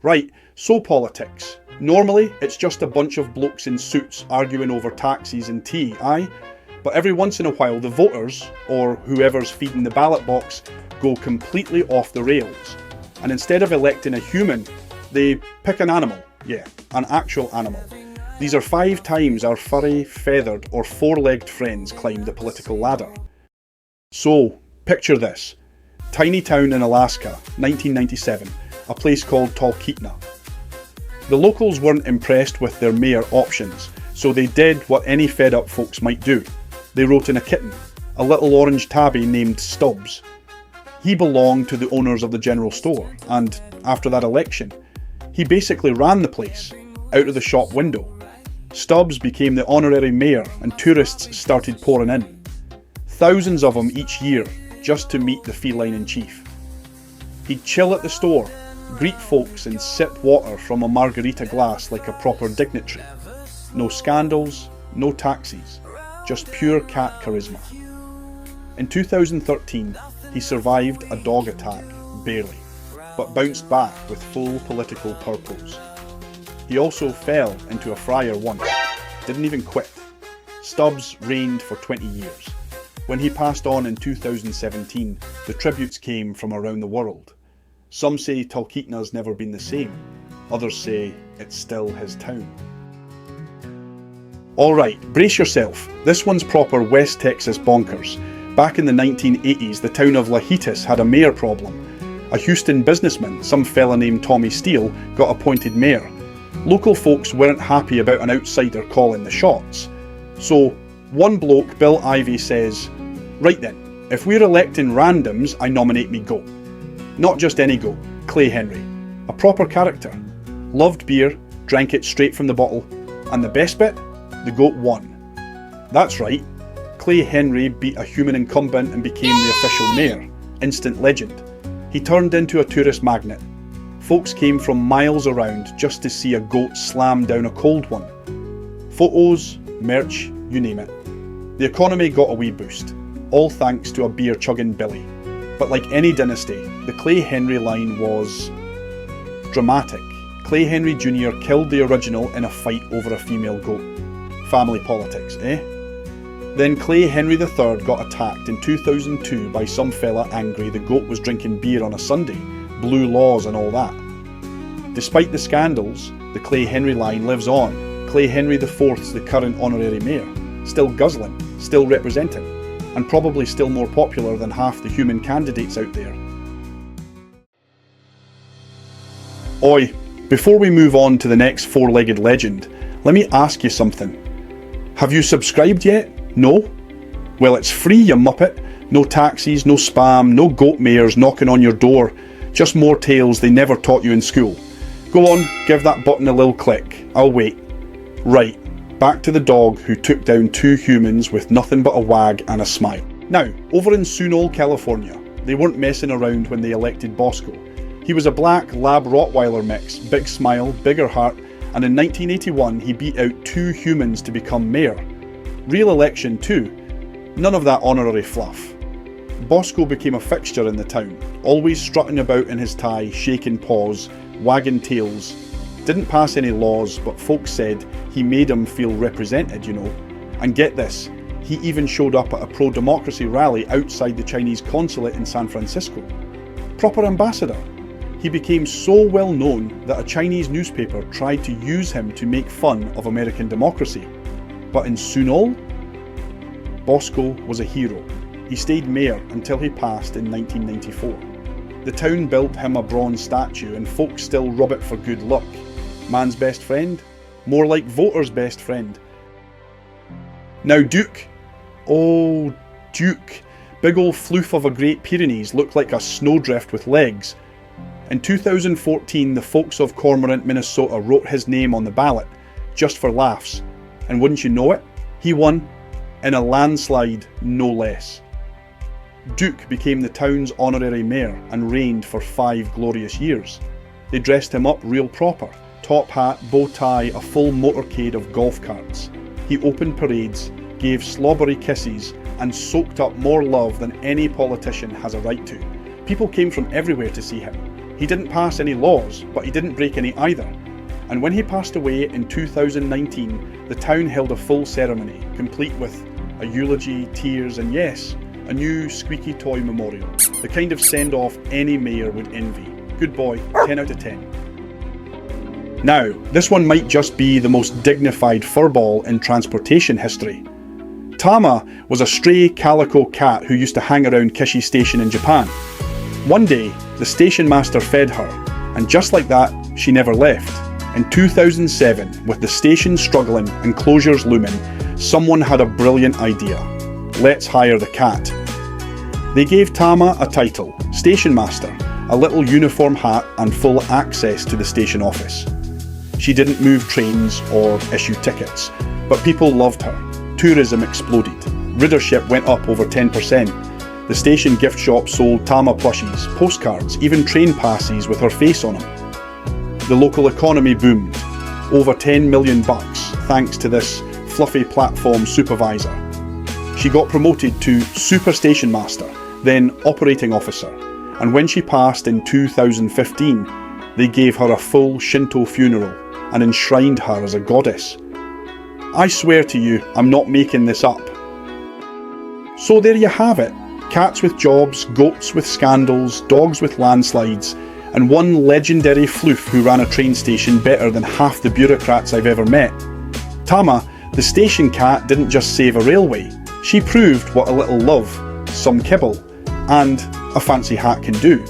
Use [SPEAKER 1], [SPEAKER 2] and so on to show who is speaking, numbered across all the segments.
[SPEAKER 1] Right, so politics. Normally, it's just a bunch of blokes in suits arguing over taxes and tea, aye? But every once in a while the voters, or whoever's feeding the ballot box, go completely off the rails. And instead of electing a human, they pick an animal. Yeah, an actual animal. These are 5 times our furry, feathered or 4-legged friends climbed the political ladder. So, picture this. Tiny town in Alaska, 1997, a place called Talkeetna. The locals weren't impressed with their mayor options, so they did what any fed-up folks might do. They wrote in a kitten, a little orange tabby named Stubbs. He belonged to the owners of the general store, and after that election, he basically ran the place, out of the shop window. Stubbs became the honorary mayor and tourists started pouring in. Thousands of them each year, just to meet the feline-in-chief. He'd chill at the store, greet folks and sip water from a margarita glass like a proper dignitary. No scandals, no taxis, just pure cat charisma. In 2013, he survived a dog attack, barely, but bounced back with full political purpose. He also fell into a fryer once, didn't even quit. Stubbs reigned for 20 years. When he passed on in 2017, the tributes came from around the world. Some say Talkeetna's never been the same, others say it's still his town. Alright, brace yourself, this one's proper West Texas bonkers. Back in the 1980s, the town of Lahitas had a mayor problem. A Houston businessman, some fella named Tommy Steele, got appointed mayor. Local folks weren't happy about an outsider calling the shots. So, one bloke, Bill Ivey, says, "Right then, if we're electing randoms, I nominate me goat. Not just any goat, Clay Henry. A proper character. Loved beer, drank it straight from the bottle, and the best bit? The goat won." That's right, Clay Henry beat a human incumbent and became the official mayor. Instant legend. He turned into a tourist magnet. Folks came from miles around just to see a goat slam down a cold one. Photos, merch, you name it. The economy got a wee boost, all thanks to a beer-chugging Billy. But like any dynasty, the Clay Henry line was dramatic. Clay Henry Jr. killed the original in a fight over a female goat. Family politics, eh? Then Clay Henry III got attacked in 2002 by some fella angry the goat was drinking beer on a Sunday, blue laws and all that. Despite the scandals, the Clay Henry line lives on. Clay Henry IV's the current honorary mayor, still guzzling, still representing, and probably still more popular than half the human candidates out there. Oi, before we move on to the next 4-legged legend, let me ask you something. Have you subscribed yet? No? Well, it's free, you muppet. No taxis, no spam, no goat mayors knocking on your door. Just more tales they never taught you in school. Go on, give that button a little click. I'll wait. Right, back to the dog who took down 2 humans with nothing but a wag and a smile. Now, over in Sunol, California, they weren't messing around when they elected Bosco. He was a black lab Rottweiler mix, big smile, bigger heart, and in 1981 he beat out 2 humans to become mayor. Real election too, none of that honorary fluff. Bosco became a fixture in the town, always strutting about in his tie, shaking paws, wagging tails. Didn't pass any laws, but folks said he made them feel represented, you know. And get this, he even showed up at a pro-democracy rally outside the Chinese consulate in San Francisco. Proper ambassador. He became so well known that a Chinese newspaper tried to use him to make fun of American democracy. But in Sunol, Bosco was a hero. He stayed mayor until he passed in 1994. The town built him a bronze statue and folks still rub it for good luck. Man's best friend? More like voter's best friend. Now Duke. Oh, Duke. Big ol' floof of a Great Pyrenees looked like a snowdrift with legs. In 2014, the folks of Cormorant, Minnesota wrote his name on the ballot, just for laughs. And wouldn't you know it, he won, in a landslide no less. Duke became the town's honorary mayor and reigned for 5 glorious years. They dressed him up real proper, top hat, bow tie, a full motorcade of golf carts. He opened parades, gave slobbery kisses, and soaked up more love than any politician has a right to. People came from everywhere to see him. He didn't pass any laws, but he didn't break any either. And when he passed away in 2019, the town held a full ceremony, complete with a eulogy, tears, and yes, a new squeaky toy memorial. The kind of send-off any mayor would envy. Good boy, 10 out of 10. Now, this one might just be the most dignified furball in transportation history. Tama was a stray calico cat who used to hang around Kishi Station in Japan. One day, the station master fed her, and just like that, she never left. In 2007, with the station struggling and closures looming, someone had a brilliant idea. Let's hire the cat. They gave Tama a title, Station Master, a little uniform hat and full access to the station office. She didn't move trains or issue tickets, but people loved her. Tourism exploded. Readership went up over 10%. The station gift shop sold Tama plushies, postcards, even train passes with her face on them. The local economy boomed. Over $10 million thanks to this fluffy platform supervisor. She got promoted to Super Station Master, then Operating Officer, and when she passed in 2015, they gave her a full Shinto funeral and enshrined her as a goddess. I swear to you, I'm not making this up. So there you have it. Cats with jobs, goats with scandals, dogs with landslides, and one legendary floof who ran a train station better than half the bureaucrats I've ever met. Tama, the station cat, didn't just save a railway. She proved what a little love, some kibble, and a fancy hat can do.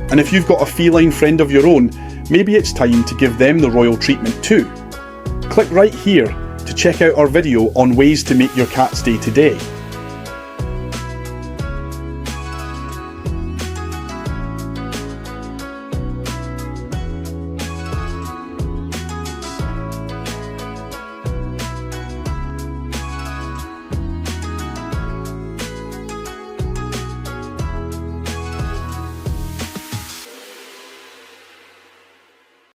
[SPEAKER 1] And if you've got a feline friend of your own, maybe it's time to give them the royal treatment too. Click right here to check out our video on ways to make your cat's day today.